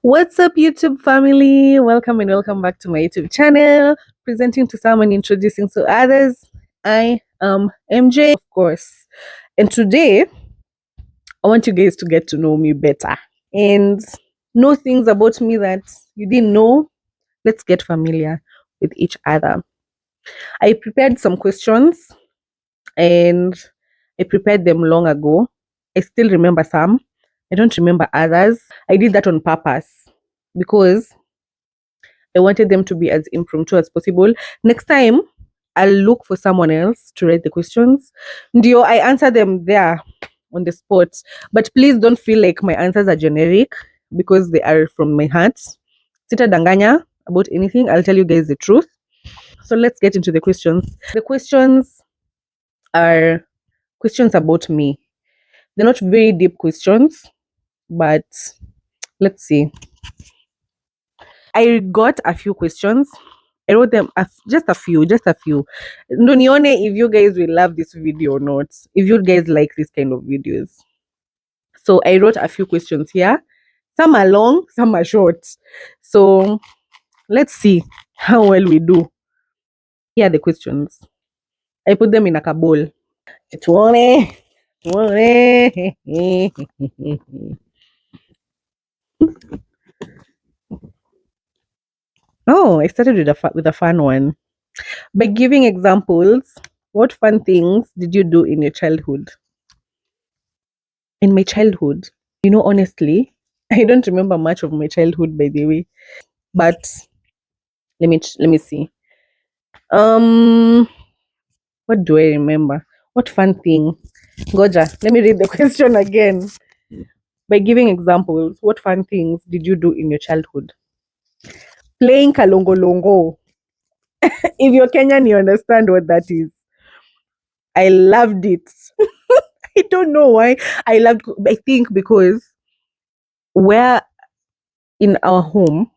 What's up, YouTube family? Welcome and welcome back to my YouTube channel. Presenting to some and introducing to others. I am MJ, of course. And today, I want you guys to get to know me better and know things about me that you didn't know. Let's get familiar with each other. I prepared some questions and I prepared them long ago. I still remember some. I don't remember others. I did that on purpose because I wanted them to be as impromptu as possible. Next time, I'll look for someone else to write the questions. Ndio, I answer them there on the spot. But please don't feel like my answers are generic because they are from my heart. Sita danganya about anything. I'll tell you guys the truth. So let's get into the questions. The questions are questions about me. They're not very deep questions, but let's see. I got a few questions. I wrote them just a few. Ndo nione if you guys will love this video or not. If you guys like this kind of videos. So I wrote a few questions here. Some are long, some are short. So let's see how well we do. Here are the questions. I put them in a bowl. Tuone. Oh, I started with a fun one. By giving examples, what fun things did you do in your childhood? In my childhood, honestly, I don't remember much of my childhood, by the way. But let me see. Um, what do I remember? What fun thing? Goja, let me read the question again. By giving examples, what fun things did you do in your childhood? Playing kalongolongo. If you're Kenyan, you understand what that is. I loved it. I don't know why I think because we're in our home,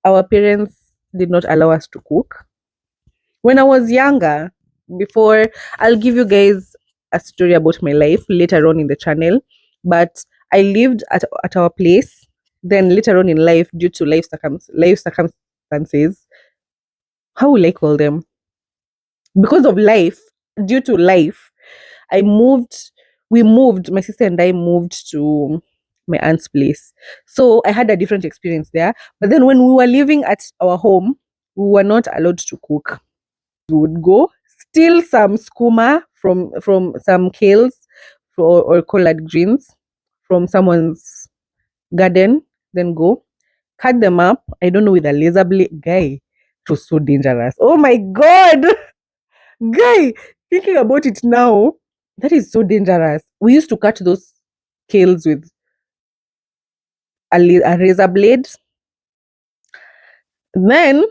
our parents did not allow us to cook. When I was younger, before, I'll give you guys a story about my life later on in the channel, but I lived at our place. Then later on in life, due to life circumstances, how will I call them? Because of life, due to life, I moved. We moved. My sister and I moved to my aunt's place. So I had a different experience there. But then when we were living at our home, we were not allowed to cook. We would go steal some skuma from some kales or collard greens from someone's garden, then go cut them up. I don't know, with a laser blade. Guy, it was so dangerous. Oh my god, guy! Thinking about it now, that is so dangerous. We used to cut those kales with a razor blade, then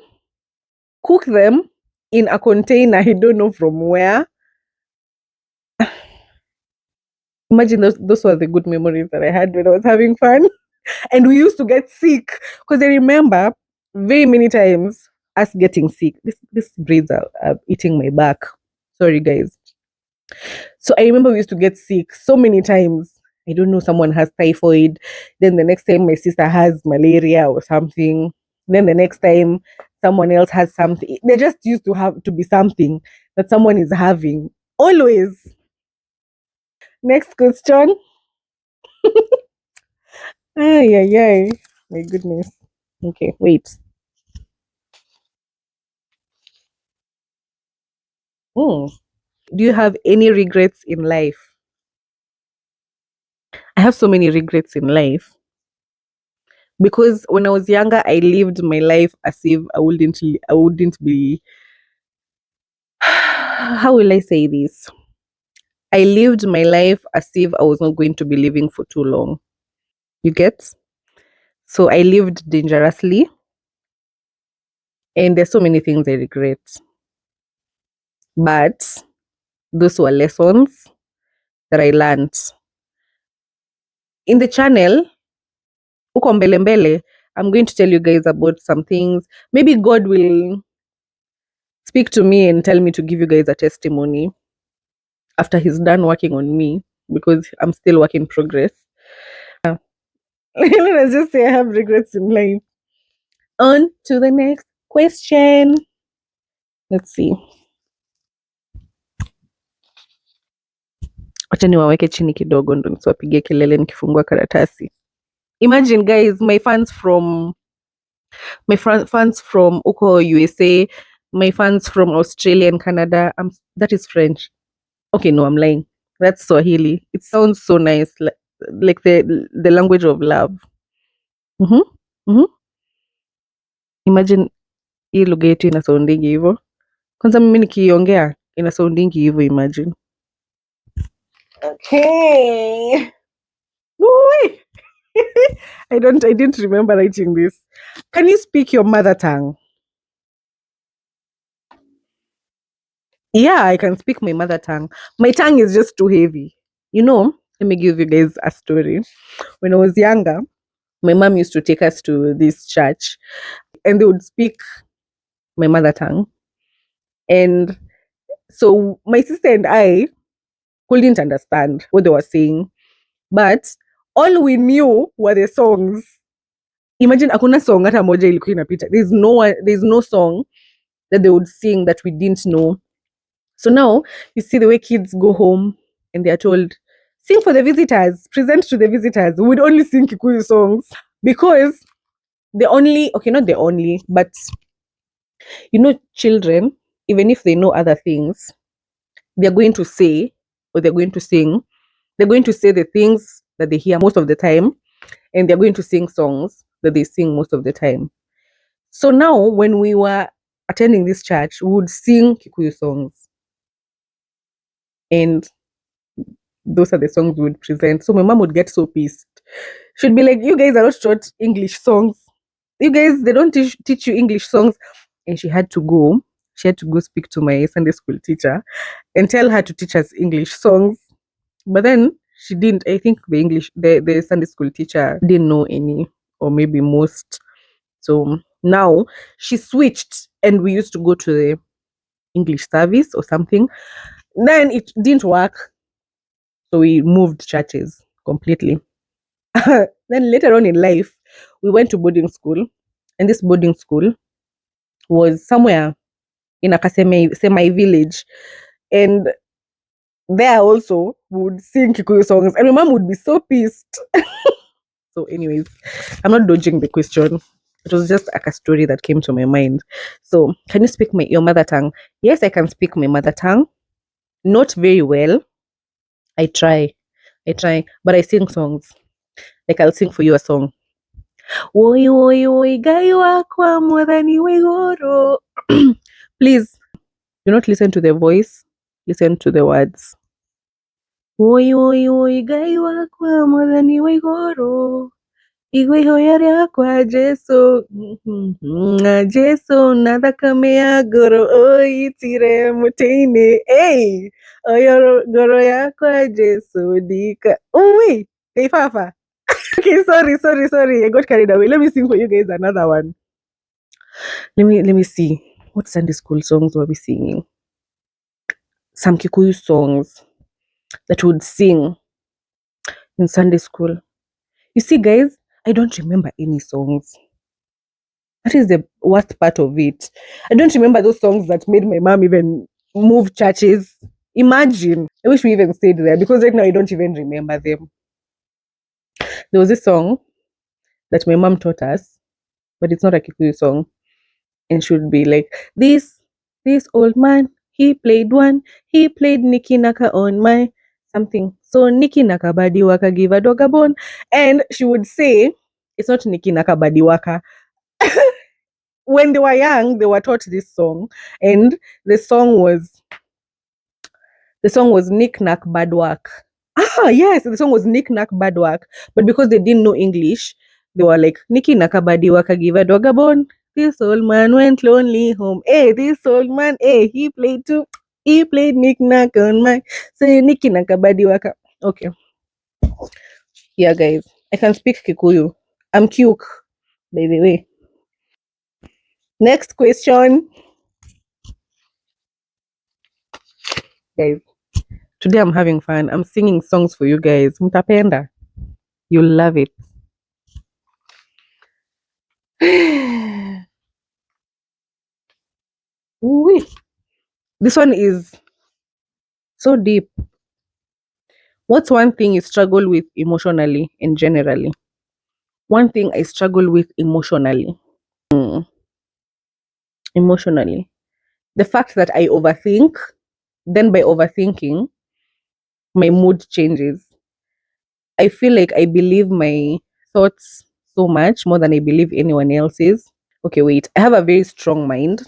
cook them in a container. I don't know from where. Imagine those were the good memories that I had when I was having fun. And we used to get sick because I remember very many times us getting sick. This braids are eating my back. Sorry, guys. So I remember we used to get sick so many times. I don't know, someone has typhoid. Then the next time my sister has malaria or something. Then the next time someone else has something. There just used to have to be something that someone is having. Always. Next question. Ay, ay, ay. My goodness. Okay, wait. Hmm. Do you have any regrets in life? I have so many regrets in life because when I was younger, I lived my life as if I wouldn't be. How will I say this? I lived my life as if I was not going to be living for too long. You get? So I lived dangerously, and there's so many things I regret. But those were lessons that I learned. In the channel, uko mbele mbele, I'm going to tell you guys about some things. Maybe God will speak to me and tell me to give you guys a testimony after he's done working on me, because I'm still work in progress. Let us just say I have regrets in life. On to the next question. Let's see. Wacha niwaweke chini kidogo ndo nisiwapigie kelele nikifungua karatasi. Imagine guys, my fans from uko USA, my fans from Australia and Canada. That is French. Okay, no, I'm lying. That's Swahili. It sounds so nice, like the language of love. Mhm. Mhm. Imagine hii lugha yetu ina soundingi hivyo. Kwanza mimi nikiongea ina soundingi hivyo, imagine. Okay. Woo! I didn't remember writing this. Can you speak your mother tongue? Yeah, I can speak my mother tongue. My tongue is just too heavy. Let me give you guys a story. When I was younger, my mom used to take us to this church and they would speak my mother tongue. And so my sister and I couldn't understand what they were saying. But all we knew were the songs. Imagine hakuna song hata moja ilikuwa inapita. There's no song that they would sing that we didn't know. So now you see the way kids go home and they are told, sing for the visitors, present to the visitors. We would only sing Kikuyu songs because not the only, but children, even if they know other things, they're going to say or they're going to sing, they're going to say the things that they hear most of the time, and they're going to sing songs that they sing most of the time. So now when we were attending this church, we would sing Kikuyu songs. And those are the songs we would present. So my mom would get so pissed. She'd be like, you guys are not taught English songs. You guys, they don't teach you English songs. And she had to go. She had to go speak to my Sunday school teacher and tell her to teach us English songs. But then she didn't. I think the Sunday school teacher didn't know any, or maybe most. So now she switched and we used to go to the English service or something. Then it didn't work. So we moved churches completely. Then later on in life, we went to boarding school. And this boarding school was somewhere in a semi village. And there also we would sing Kikuyu songs. And my mom would be so pissed. So, anyways, I'm not dodging the question. It was just like a story that came to my mind. So, can you speak your mother tongue? Yes, I can speak my mother tongue. Not very well. I try. But I sing songs. Like I'll sing for you a song. Woi woi woi gai wakwa mwathani wa iguru. Please do not listen to the voice. Listen to the words. Woi woi woi gai wakwa mwathani wa iguru. Igwe ihoya rĩakwa Jesu, na Jesu na thakame ya ngoro ũitire mũtĩ-inĩ. Hey! Oyo ngoro yakwa Jesu ndika. Ui! Hey, Fafa. Okay, sorry. I got carried away. Let me sing for you guys another one. Let me see. What Sunday school songs were we singing? Some Kikuyu songs that would sing in Sunday school. You see, guys, I don't remember any songs. That is the worst part of it. I don't remember those songs that made my mom even move churches. Imagine. I wish we even stayed there because right now I don't even remember them. There was a song that my mom taught us, but it's not a Kikuyu song. And she would be like, this old man, he played Niki Naka on my something. So Niki Naka Badi Waka give a dog a bone. And she would say, it's not Niki Naka Badi Waka. When they were young, they were taught this song, and the song was Knick Knack Bad Work. Yes, the song was Knick Knack Bad Work, but because they didn't know English, they were like Niki Naka Badi Waka give a dog a bone. This old man went lonely home. Hey, this old man, hey, he played Knick Knack on my say Niki Naka Badi Waka. Okay, yeah, guys, I can speak Kikuyu. I'm cute, by the way. Next question, guys. Today I'm having fun. I'm singing songs for you guys. Mtapenda. You'll love it. Ooh, this one is so deep. What's one thing you struggle with emotionally and generally? One thing I struggle with emotionally. Mm, emotionally. The fact that I overthink, then by overthinking, my mood changes. I feel like I believe my thoughts so much more than I believe anyone else's. Okay, wait. I have a very strong mind,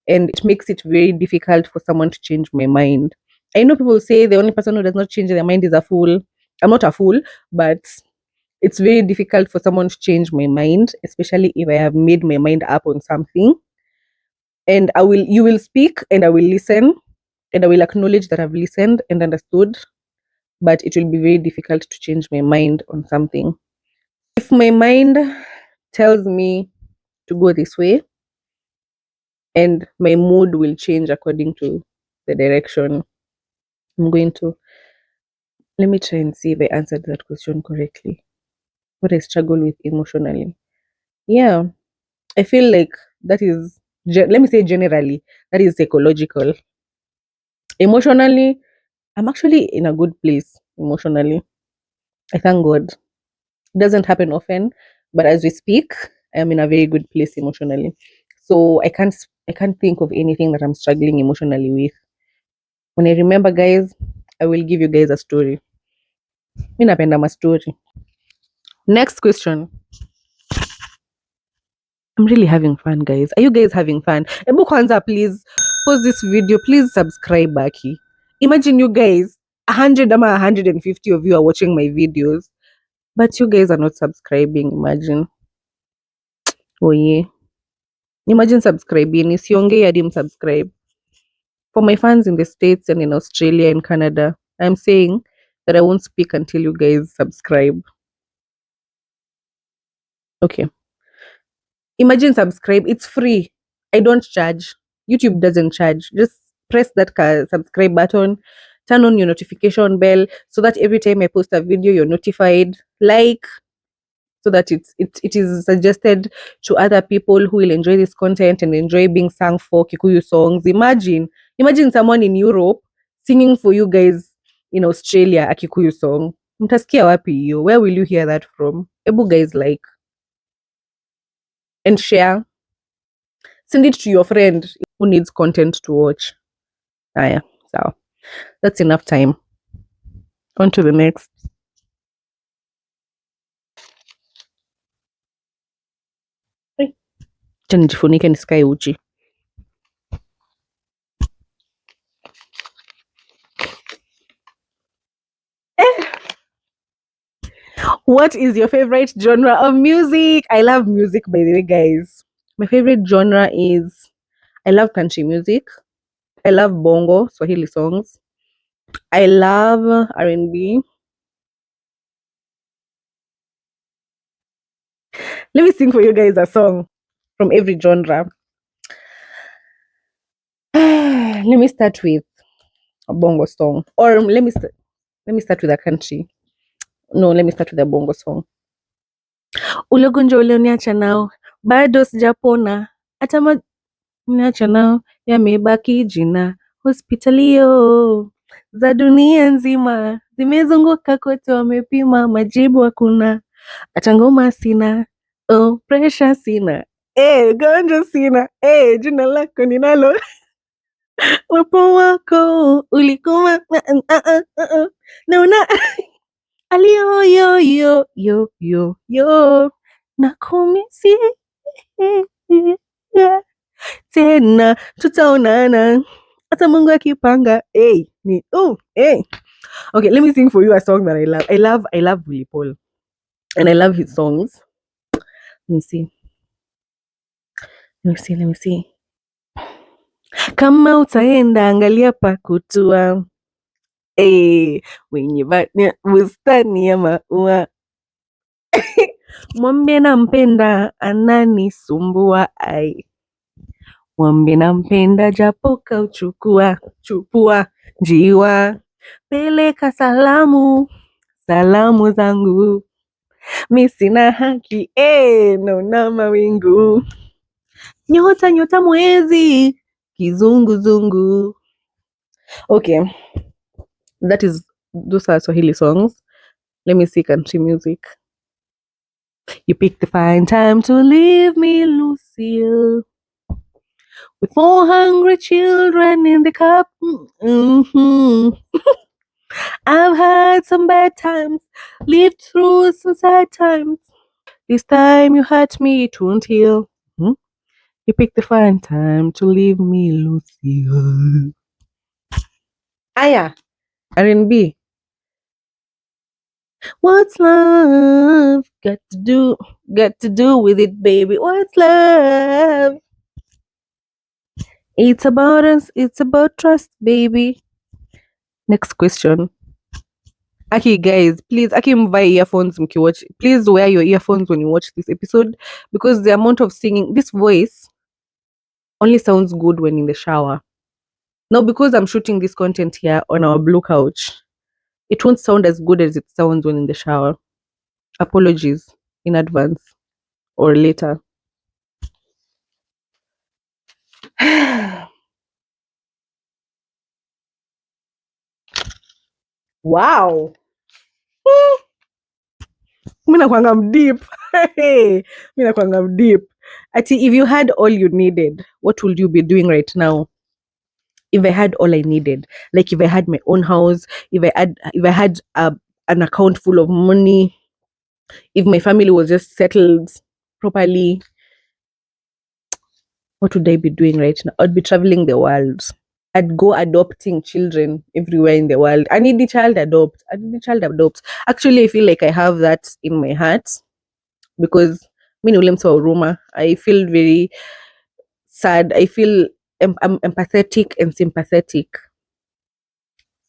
and it makes it very difficult for someone to change my mind. I know people say the only person who does not change their mind is a fool. I'm not a fool, but it's very difficult for someone to change my mind, especially if I have made my mind up on something. And you will speak and I will listen and I will acknowledge that I've listened and understood, but it will be very difficult to change my mind on something. If my mind tells me to go this way, and my mood will change according to the direction I'm going to. Let me try and see if I answered that question correctly. What I struggle with emotionally. Yeah, I feel like that is, let me say generally, that is psychological. Emotionally, I'm actually in a good place emotionally. I thank God. It doesn't happen often, but as we speak, I am in a very good place emotionally. So I can't think of anything that I'm struggling emotionally with. When I remember, guys, I will give you guys a story. Mi napenda ma story. Next question. I'm really having fun, guys. Are you guys having fun? Ebu kwanza, please pause this video. Please subscribe, Baki. Imagine you guys, 100 ama 150 of you are watching my videos, but you guys are not subscribing. Imagine. Oh yeah. Imagine subscribing. Isiongei hadi subscribe. For my fans in the States and in Australia and Canada, I'm saying that I won't speak until you guys subscribe. Okay. Imagine subscribe. It's free. I don't charge. YouTube doesn't charge. Just press that subscribe button, turn on your notification bell so that every time I post a video, you're notified. Like, so that it is suggested to other people who will enjoy this content and enjoy being sung for Kikuyu songs. Imagine someone in Europe singing for you guys in Australia a Kikuyu song. Mtasikia wapi hiyo? Where will you hear that from? Ebu guys, like and share. Send it to your friend who needs content to watch. Yeah, so that's enough time. On to the next. Acha nijifunike nisikae uchi. What is your favorite genre of music? I love music, by the way, guys. My favorite genre is, I love country music. I love bongo, Swahili songs. I love R&B. Let me sing for you guys a song from every genre. Let me start with a bongo song, or let me start with a country. No, let me start with a bongo song. Ule ugonjwa ulioniacha nao bado sijapona, hata niacha nao yamebaki jina. Hospitalio za dunia nzima zimezunguka kote, wamepima majibu hakuna, hata ngoma sina, oh, pressure sina, gonjwa sina, jina lako ninalo. Wapo wako ulikuwa naona alio yo yo yo yo yo na kumisi tena tutaonana hata Mungu akipanga. Okay, let me sing for you a song that I love. I love Willy Paul and I love his songs. Let me see. Kama utaenda angalia pa kutua, wenye bustani ya maua. Mwambie nampenda ananisumbua, mwambie nampenda japo kauchukua chupua njiwa, peleka salamu zangu, mi sina haki, naona mawingu, nyota mwezi Kizungu zungu. Okay, those are Swahili songs. Let me see country music. You picked the fine time to leave me, Lucille, with 4 hungry children in the cup. Mm-hmm. I've had some bad times, lived through some sad times. This time you hurt me, it won't heal. Hmm? You picked the fine time to leave me, Lucille. Aya, R&B. What's love got to do with it, baby? What's love? It's about us. It's about trust, baby. Next question. Aki, guys, please, Aki, buy earphones mkiwatch. Please wear your earphones when you watch this episode because the amount of singing, this voice only sounds good when in the shower. Now, because I'm shooting this content here on our blue couch, it won't sound as good as it sounds when in the shower. Apologies in advance or later. Wow. Mi nakwanga deep. Mi nakwanga deep. Ati, if you had all you needed, what would you be doing right now? If I had all I needed, like if I had my own house, if I had an account full of money, if my family was just settled properly, what would I be doing right now? I'd be traveling the world. I'd go adopting children everywhere in the world. I need the child adopt. I need the child adopt. Actually, I feel like I have that in my heart because me no lemso Roma. I feel very sad. I feel I'm empathetic and sympathetic.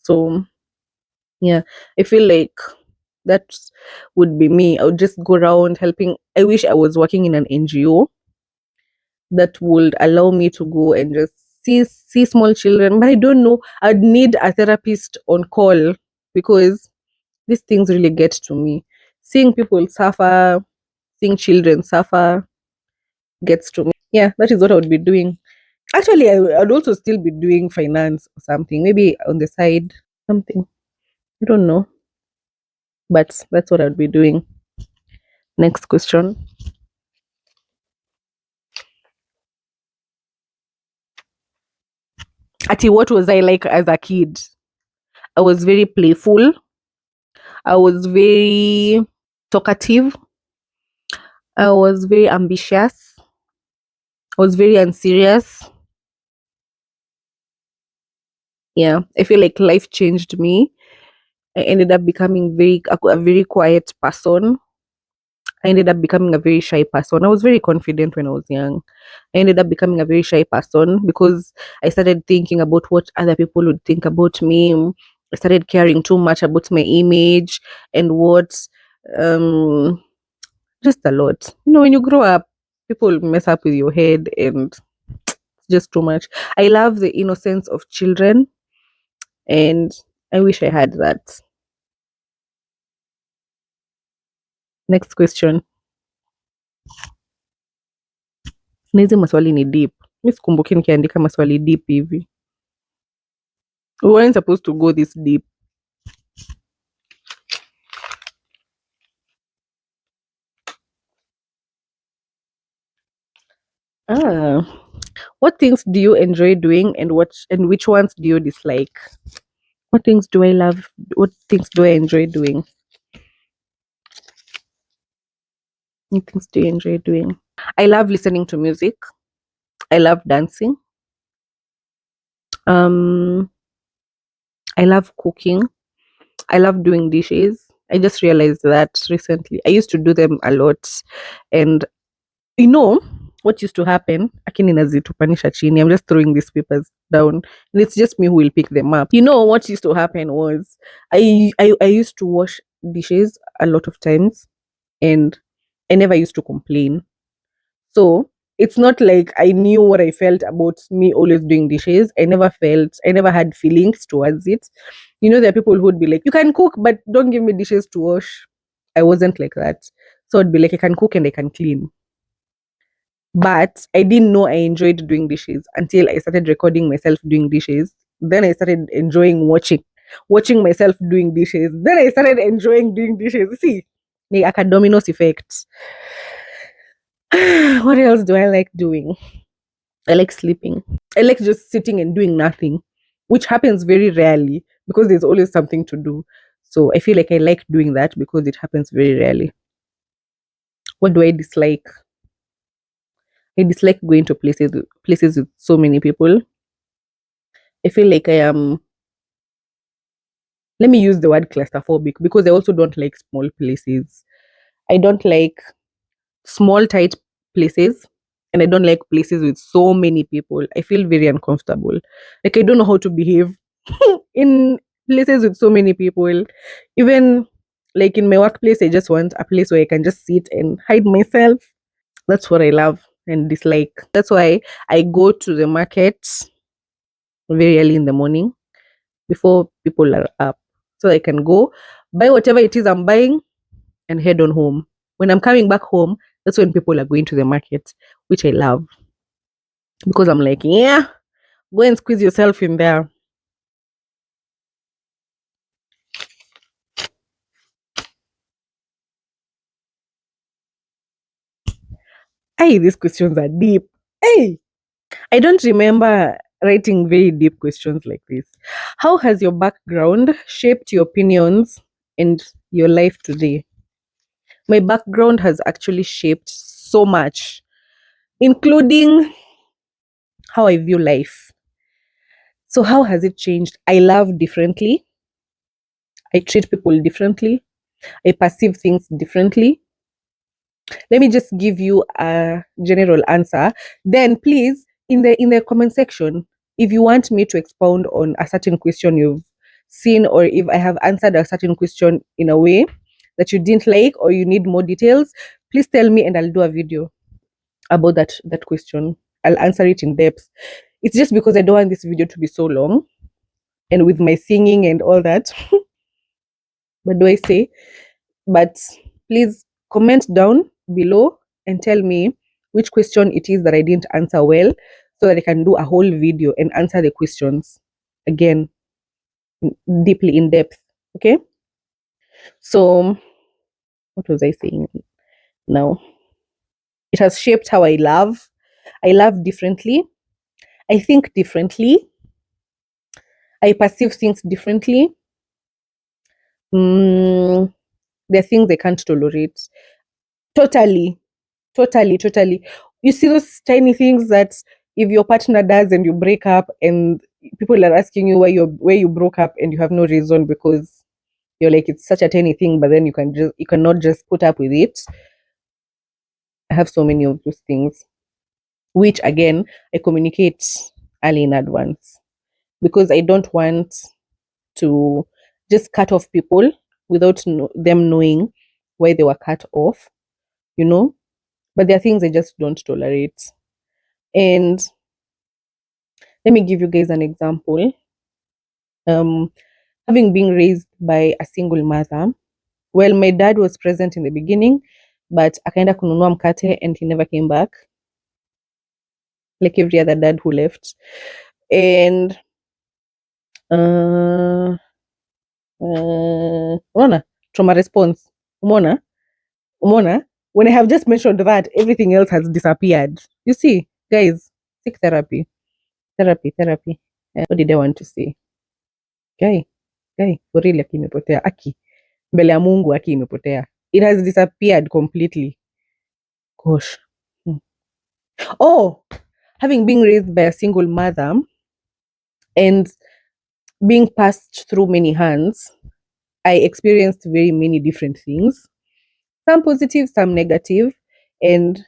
So yeah, I feel like that would be me. I would just go around helping. I wish I was working in an NGO that would allow me to go and just see small children. But I don't know. I'd need a therapist on call because these things really get to me. Seeing people suffer, seeing children suffer gets to me. Yeah, that is what I would be doing. Actually, I'd also still be doing finance or something, maybe on the side, something. I don't know, but that's what I'd be doing. Next question. Ati, what was I like as a kid? I was very playful. I was very talkative. I was very ambitious. I was very unserious. Yeah, I feel like life changed me. I ended up becoming a very quiet person. I ended up becoming a very shy person. I was very confident when I was young. I ended up becoming a very shy person because I started thinking about what other people would think about me. I started caring too much about my image and what um just a lot. When you grow up, people mess up with your head and it's just too much. I love the innocence of children and I wish I had that. Next question. Na hizi maswali ni deep. Mi sikumbuki nikiandika maswali deep hivi. We weren't supposed to go this deep. Ah, what things do you enjoy doing and which ones do you dislike? What things do I love? What things do I enjoy doing? What things do you enjoy doing? I love listening to music. I love dancing. Um, I love cooking. I love doing dishes. I just realized that recently. I used to do them a lot, and you know what used to happen. Akini nazitupanisha chini. I'm just throwing these papers down, and it's just me who will pick them up. What used to happen was I used to wash dishes a lot of times, and I never used to complain. So it's not like I knew what I felt about me always doing dishes. I never had feelings towards it. There are people who would be like, you can cook, but don't give me dishes to wash. I wasn't like that. So I'd be like, I can cook and I can clean. But I didn't know I enjoyed doing dishes until I started recording myself doing dishes. Then I started enjoying watching myself doing dishes. Then I started enjoying doing dishes. See, the Academinos effect. What else do I like doing? I like sleeping. I like just sitting and doing nothing, which happens very rarely because there's always something to do. So I feel like I like doing that because it happens very rarely. What do I dislike? I dislike going to places with so many people. I feel like I am, let me use the word claustrophobic because I also don't like small places. I don't like small tight places, and I don't like places with so many people. I feel very uncomfortable. Like I don't know how to behave in places with so many people. Even like in my workplace, I just want a place where I can just sit and hide myself. That's what I love and dislike. That's why I go to the markets very early in the morning before people are up. So I can go buy whatever it is I'm buying and head on home. When I'm coming back home, that's when people are going to the market, which I love because I'm like, yeah, go and squeeze yourself in there. Hey, these questions are deep. Hey, I don't remember writing very deep questions like this. How has your background shaped your opinions and your life today? My background has actually shaped so much, including how I view life. So, how has it changed? I love differently. I treat people differently. I perceive things differently. Let me just give you a general answer. Then please in the comment section, if you want me to expound on a certain question you've seen, or if I have answered a certain question in a way that you didn't like or you need more details, please tell me and I'll do a video about that question. I'll answer it in depth. It's just because I don't want this video to be so long and with my singing and all that. What do I say? But please comment down below and tell me which question it is that I didn't answer well so that I can do a whole video and answer the questions again deeply in depth. Okay? So, what was I saying now? It has shaped how I love. I love differently. I think differently. I perceive things differently. Mm, there are things I can't tolerate. Totally. Totally, totally. You see those tiny things that if your partner does and you break up and people are asking you why you broke up and you have no reason because you're like it's such a tiny thing, but then you cannot just put up with it. I have so many of those things, which again I communicate early in advance because I don't want to just cut off people without them knowing why they were cut off, you know. But there are things I just don't tolerate. And let me give you guys an example. Um, Having been raised by a single mother, well, my dad was present in the beginning, but akaenda kununua mkate and he never came back, like every other dad who left. And unaona trauma response. Umona, when I have just mentioned that, everything else has disappeared. You see, guys, seek therapy, therapy. What did I want to say? Guy, for real, aki imepotea. Aki, mbele ya Mungu aki imepotea. It has disappeared completely. Gosh. Hmm. Oh, having been raised by a single mother and being passed through many hands, I experienced very many different things, some positive, some negative, and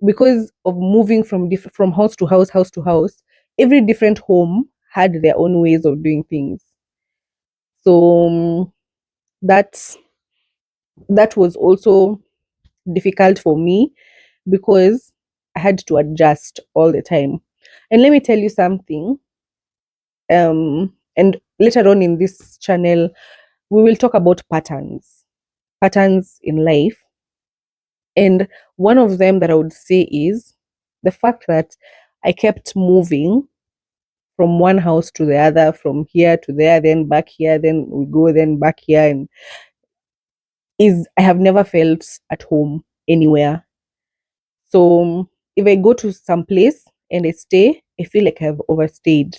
because of moving from house to house, every different home had their own ways of doing things. So that's that was also difficult for me because I had to adjust all the time. And let me tell you something. And later on in this channel, we will talk about patterns in life. And one of them that I would say is The fact that I kept moving from one house to the other, from here to there, then back here, then we go, then back here, and is I have never felt at home anywhere. So if I go to some place and I stay, I feel like I've overstayed.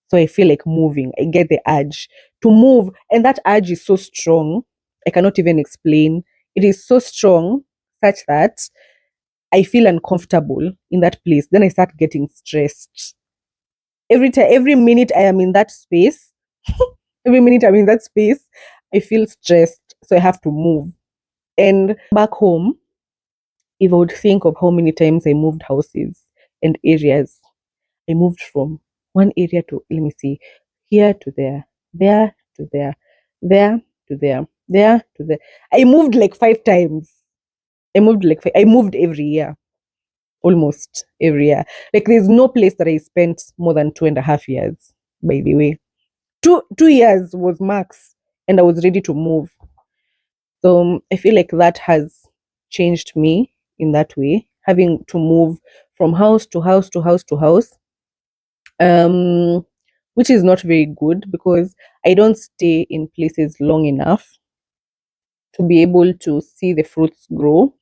So I feel like moving. I get the urge to move. And that urge is so strong. I cannot even explain. It is so strong such that I feel uncomfortable in that place. Then I start getting stressed. Every time, every minute I am in that space, every minute I'm in that space, I feel stressed. So I have to move. And back home, if I would think of how many times I moved houses and areas, I moved from one area to, let me see, here to there to there to there to there. I moved like 5 times. I moved every year, almost every year. Like there's no place that I spent more than 2.5 years, by the way. 2 years was max, and I was ready to move. So I feel like that has changed me in that way, having to move from house to house to house to house, um, which is not very good because I don't stay in places long enough to be able to see the fruits grow.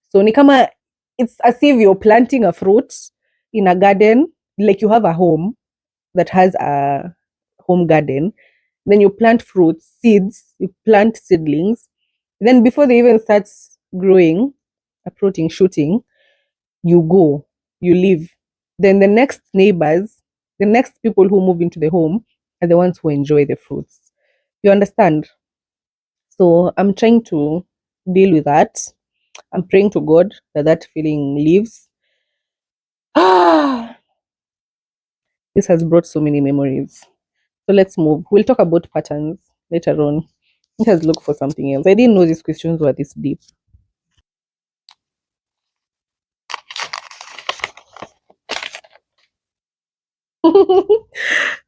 So nikama, it's as if you're planting a fruit in a garden, like you have a home that has a home garden. Then you plant fruits, seeds, you plant seedlings. Then before they even start growing, uprooting, shooting, you go, you leave. Then the next neighbors, the next people who move into the home are the ones who enjoy the fruits. You understand? So I'm trying to deal with that. I'm praying to God that that feeling leaves. Ah, this has brought so many memories. So let's move. We'll talk about patterns later on. Let us look for something else. I didn't know these questions were this deep.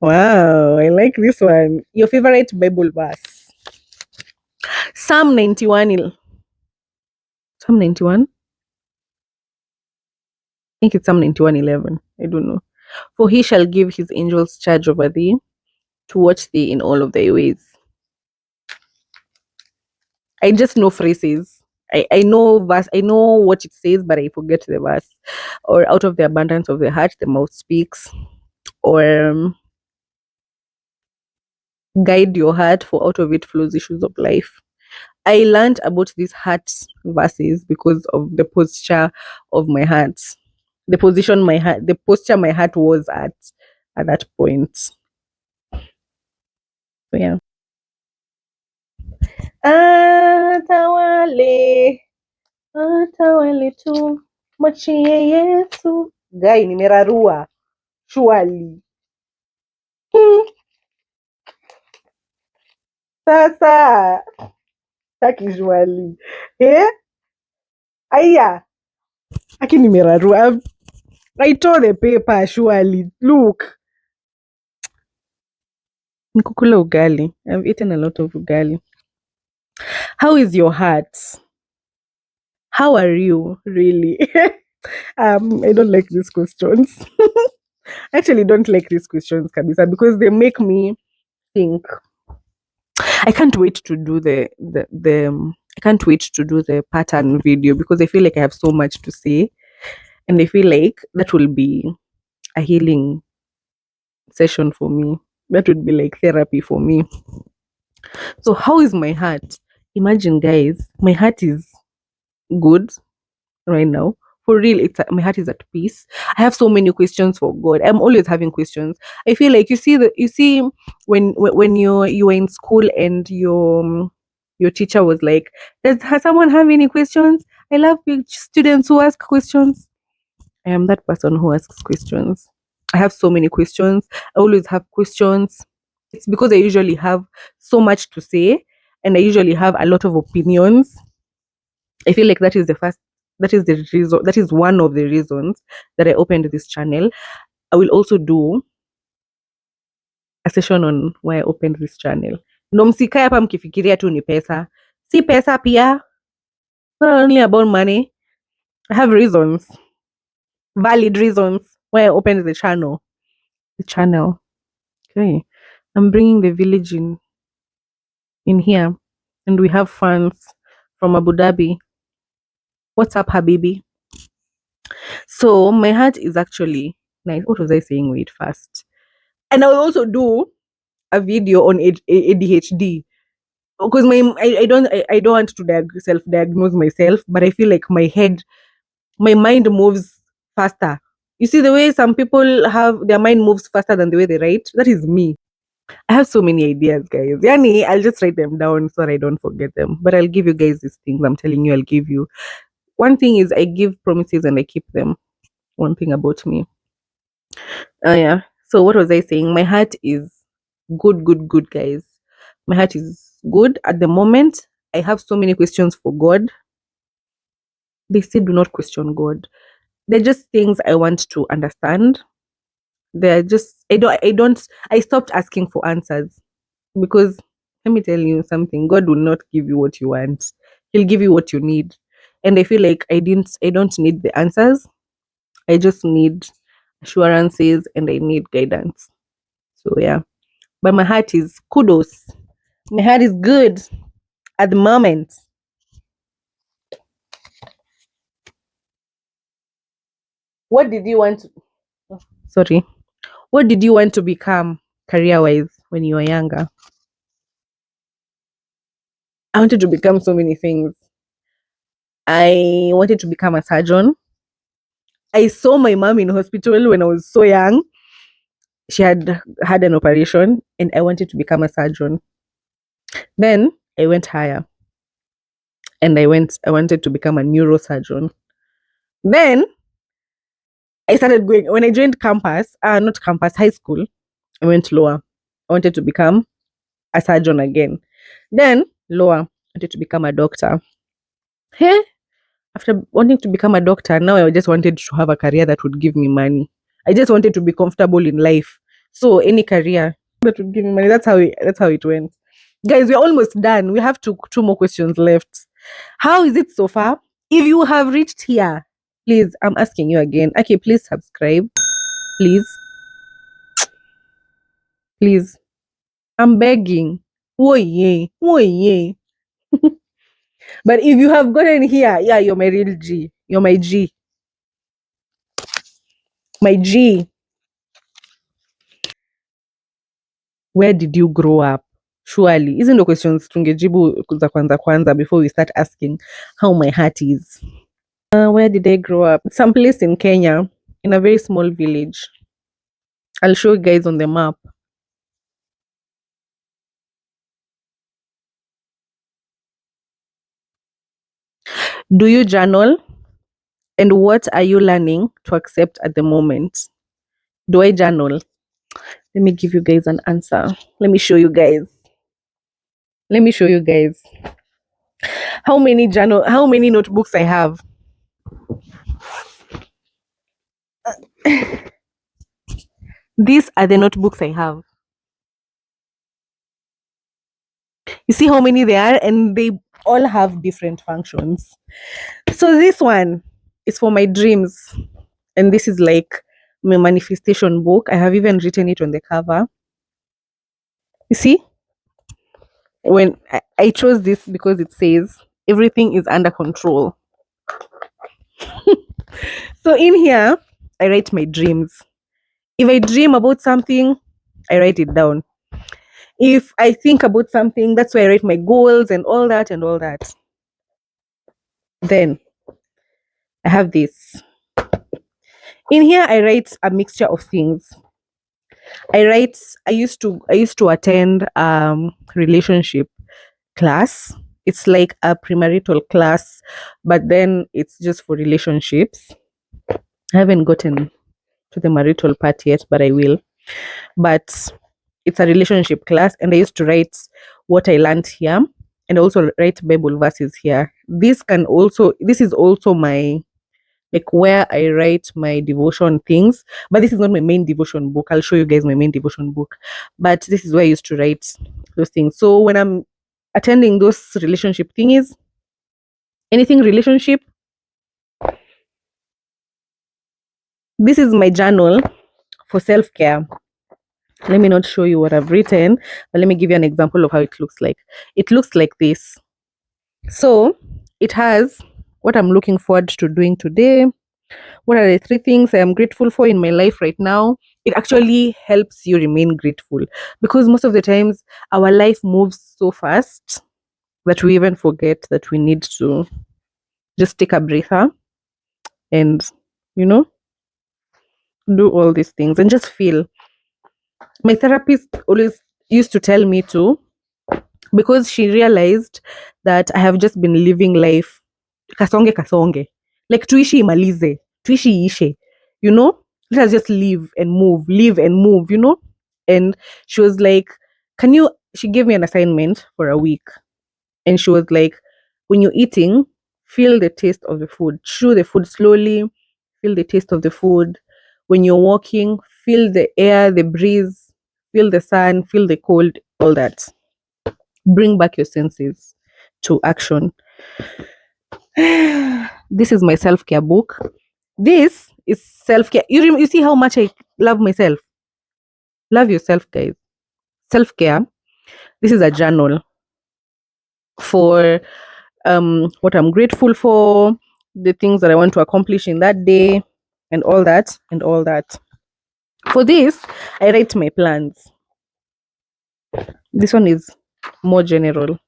Wow, I like this one. Your favorite Bible verse? Psalm 91. Psalm 91? I think it's Psalm 91:11. I don't know. For he shall give his angels charge over thee to watch thee in all of thy ways. I just know phrases. I know verse. I know what it says, but I forget the verse. Or out of the abundance of the heart, the mouth speaks. Or guide your heart, for out of it flows issues of life. I learned about these heart verses because of the posture of my heart, the position my heart, the posture my heart was at that point. So yeah. Atawale, atawale tu, machie Yesu. Guy, nimerarua. Surely. Hmm, Sasa, taki surely. Eh? Aya, aki nimerarua. I tore the paper, surely. Look. Nikukula ugali. I've eaten a lot of ugali. How is your heart? How are you, really? I don't like these questions. I actually don't like these questions, Kabisa, because they make me think. I can't wait to do I can't wait to do the pattern video because I feel like I have so much to say, and I feel like that will be a healing session for me. That would be like therapy for me. So, how is my heart? Imagine, guys, my heart is good right now. For real, my heart is at peace. I have so many questions for God. I'm always having questions. I feel like you see when you were in school and your teacher was like, has someone have any questions? I love students who ask questions. I am that person who asks questions. I have so many questions. I always have questions. It's because I usually have so much to say and I usually have a lot of opinions. I feel like that is one of the reasons that I opened this channel. I will also do a session on why I opened this channel. No msikae hapa mkifikiria tu ni pesa. Si pesa pia. Not only about money. I have reasons. valid reasons why I opened the channel. The channel. Okay. I'm bringing the village in here, and we have fans from Abu Dhabi. What's up, Habibi? So my heart is actually nice. What was I saying? Wait, first. And I'll also do a video on ADHD because I don't want to self-diagnose myself, but I feel like my mind moves faster. You see the way some people have their mind moves faster than the way they write? That is me. I have so many ideas, guys. Yani, I'll just write them down so that I don't forget them. But I'll give you guys these things. I'm telling you, I'll give you. One thing is I give promises and I keep them. One thing about me. Oh yeah. So what was I saying? My heart is good, good, good, guys. My heart is good at the moment. I have so many questions for God. They say do not question God. They're just things I want to understand. They're just I stopped asking for answers because let me tell you something. God will not give you what you want. He'll give you what you need. And I feel like I don't need the answers. I just need assurances and I need guidance. So yeah. But my heart is kudos. My heart is good at the moment. What did you want to sorry. What did you want to become career wise when you were younger? I wanted to become so many things. I wanted to become a surgeon. I saw my mom in hospital when I was so young. She had had an operation and I wanted to become a surgeon. Then I went higher and I wanted to become a neurosurgeon. Then I started going when I joined campus, not campus, high school, I went lower. I wanted to become a surgeon again. Then lower, I wanted to become a doctor. Hey, after wanting to become a doctor, now I just wanted to have a career that would give me money. I just wanted to be comfortable in life. So any career that would give me money. That's how it went. Guys, we're almost done. We have two more questions left. How is it so far? If you have reached here, please, I'm asking you again. Okay, please subscribe. Please, please. I'm begging. Oh yeah. Oh yeah. But if you have gotten here, yeah, you're my real G. You're my G. My G. Where did you grow up? Surely. Isn't the questions tungejibu za kwanza kwanza before we start asking how my heart is? Where did I grow up? Some place in Kenya, in a very small village. I'll show you guys on the map. Do you journal? And what are you learning to accept at the moment? Do I journal? Let me give you guys an answer. Let me show you guys. Let me show you guys how many notebooks I have. These are the notebooks I have. You see how many they are, and they all have different functions. So this one is for my dreams, and this is like my manifestation book. I have even written it on the cover. You see, when I chose this because it says everything is under control. So in here, I write my dreams. If I dream about something, I write it down. If I think about something, that's where I write my goals and all that and all that. Then I have this. In here, I write a mixture of things. I write. I used to attend relationship class. It's like a premarital class, but then it's just for relationships. I haven't gotten to the marital part yet, but I will. But it's a relationship class, and I used to write what I learned here, and also write Bible verses here. This is also my like where I write my devotion things, but this is not my main devotion book. I'll show you guys my main devotion book, but this is where I used to write those things. So when I'm attending those relationship thingies, anything relationship, This is my journal for self-care. Let me not show you what I've written, but let me give you an example of how it looks like. It looks like this. So it has what I'm looking forward to doing today. What are the three things I am grateful for in my life right now? It actually helps you remain grateful because most of the times our life moves so fast that we even forget that we need to just take a breather and, you know, do all these things and just feel. My therapist always used to tell me to, because she realized that I have just been living life kasonge kasonge, like tuishi imalize, tuishi ishe, you know, let us just live and move, you know. And she was like, can you? She gave me an assignment for a week, and she was like, when you're eating, feel the taste of the food, chew the food slowly, feel the taste of the food. When you're walking, feel the air, the breeze, feel the sun, feel the cold, all that. Bring back your senses to action. This is my self-care book. This is self-care. You see how much I love myself. Love yourself, guys. Self-care. This is a journal for what I'm grateful for, the things that I want to accomplish in that day, and all that, and all that. For this, I write my plans. This one is more general,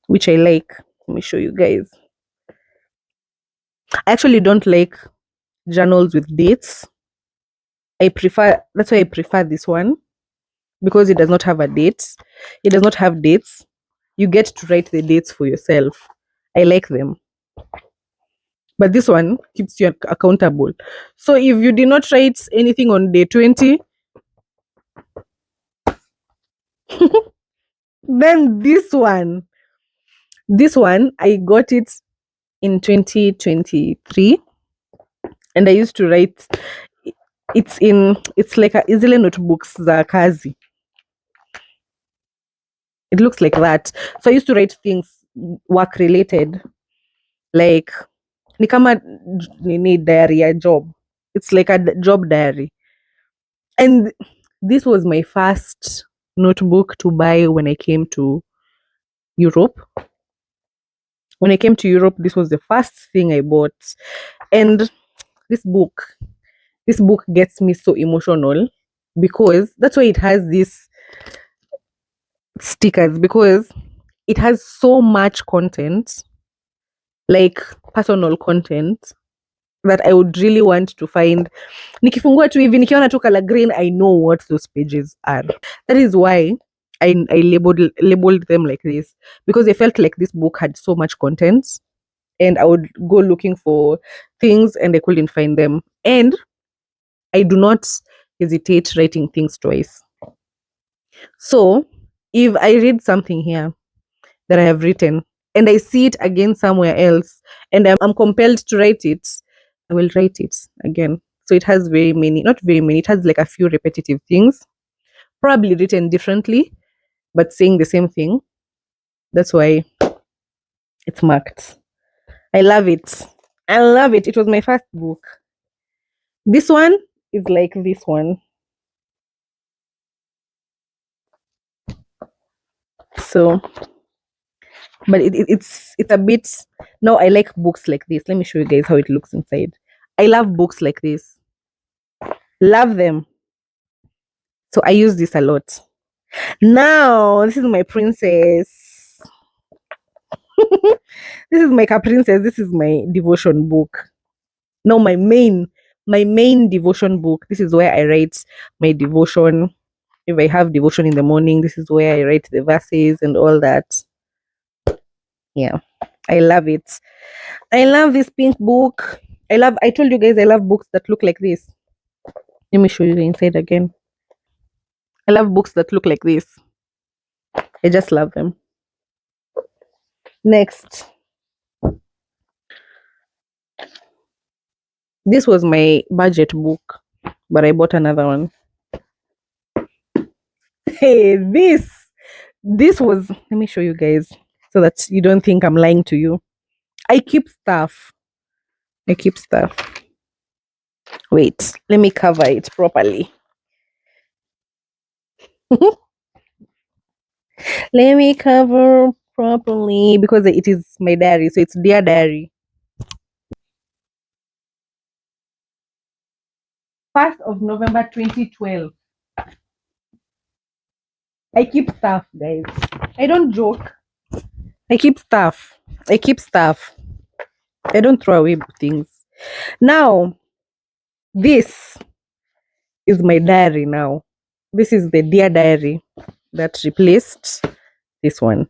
which I like. Let me show you guys. I actually don't like journals with dates. That's why I prefer this one, because it does not have a date. It does not have dates. You get to write the dates for yourself. I like them. But this one keeps you accountable. So if you did not write anything on day 20, then this one, I got it in 2023, and I used to write. It's like a easily notebooks za kazi. It looks like that. So I used to write things work related, like ni kama nini diary ya job. It's like a job diary. And this was my first notebook to buy when I came to Europe. When I came to Europe, this was the first thing I bought. And this book, this book gets me so emotional because that's why it has these stickers, because it has so much content, like personal content, that I would really want to find. Nikifungua tu hivi nikiona tu color green, I know what those pages are. That is why I labeled them like this, because I felt like this book had so much content and I would go looking for things and I couldn't find them. And I do not hesitate writing things twice. So if I read something here that I have written and I see it again somewhere else and I'm compelled to write it, I will write it again. So it has very many, not very many, it has like a few repetitive things, probably written differently, but saying the same thing. That's why it's marked. I love it. I love it. It was my first book. This one is like this one. So, but it's a bit. No, I like books like this. Let me show you guys how it looks inside. I love books like this. Love them. So I use this a lot. Now, this is my princess. This is my princess. This is my devotion book. No, my main devotion book. This is where I write my devotion. If I have devotion in the morning, this is where I write the verses and all that. Yeah, I love it. I love this pink book. I told you guys I love books that look like this. Let me show you the inside again. I love books that look like this. I just love them. Next, this was my budget book, but I bought another one. Hey, this was, let me show you guys so that you don't think I'm lying to you. I keep stuff. I keep stuff. Wait, let me cover it properly. Let me cover properly because it is my diary. So it's Dear Diary. 1st of November 2012. I keep stuff, guys. I don't joke. I keep stuff. I keep stuff. I don't throw away things. Now, this is my diary now. This is the Dear Diary that replaced this one.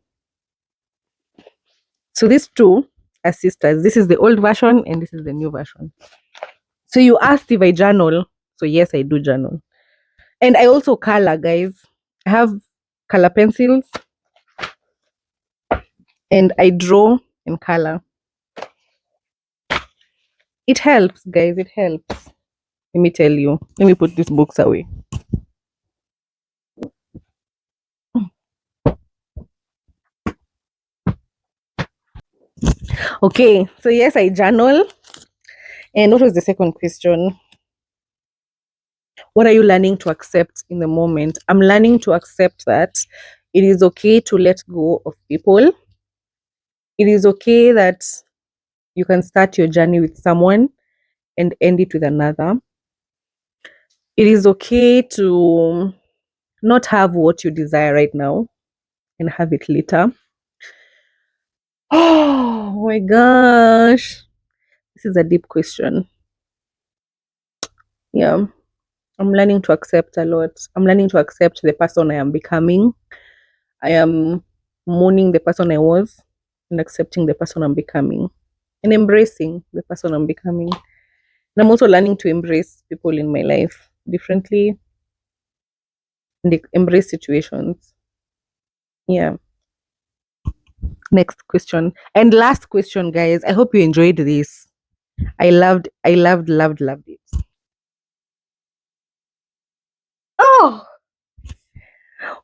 So these two are sisters. This is the old version and this is the new version. So you asked if I journal. So yes, I do journal. And I also color, guys. I have color pencils and I draw and color. It helps, guys. It helps. Let me tell you. Let me put these books away. Okay, so yes, I journal. And what was the second question? What are you learning to accept in the moment? I'm learning to accept that it is okay to let go of people. It is okay that you can start your journey with someone and end it with another. It is okay to not have what you desire right now and have it later. Oh my gosh. This is a deep question. Yeah. I'm learning to accept a lot. I'm learning to accept the person I am becoming. I am mourning the person I was and accepting the person I'm becoming and embracing the person I'm becoming. And I'm also learning to embrace people in my life differently and embrace situations. Yeah. Next question. And last question, guys. I hope you enjoyed this. I loved it. Oh,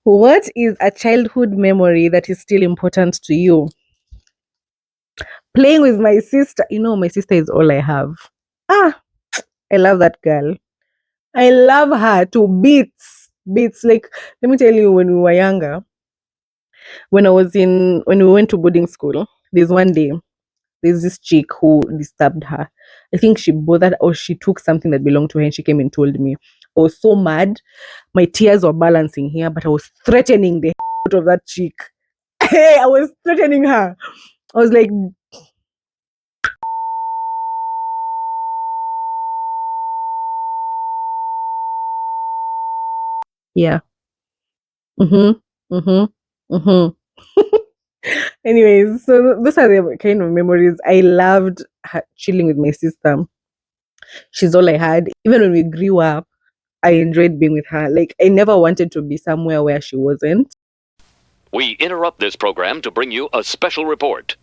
what is a childhood memory that is still important to you? Playing with my sister. You know, my sister is all I have. Ah, I love that girl. I love her to bits. Bits. Like, let me tell you, when we were younger, when we went to boarding school, there's one day, there's this chick who disturbed her. I think she bothered or she took something that belonged to her and she came and told me. I was so mad. My tears were balancing here, but I was threatening the out of that chick. Hey, I was threatening her. I was like, yeah. Mm-hmm. Mm-hmm. Mm-hmm. Anyways, so those are the kind of memories. I loved chilling with my sister. She's all I had. Even when we grew up, I enjoyed being with her. Like, I never wanted to be somewhere where she wasn't. We interrupt this program to bring you a special report.